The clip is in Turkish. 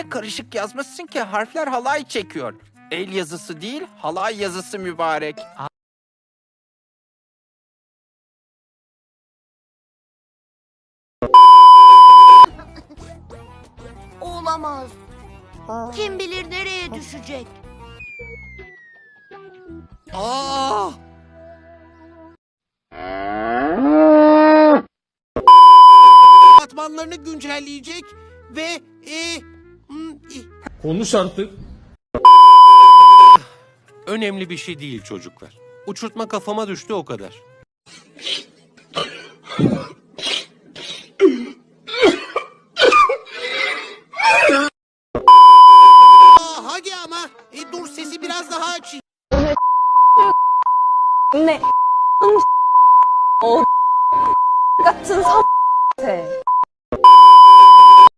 Öyle karışık yazmışsın ki harfler halay çekiyor. El yazısı değil, halay yazısı mübarek. Olamaz. Kim bilir nereye düşecek? Aa! Katmanlarını güncelleyecek ve Konuş artık. Önemli bir şey değil çocuklar. Uçurtma kafama düştü o kadar.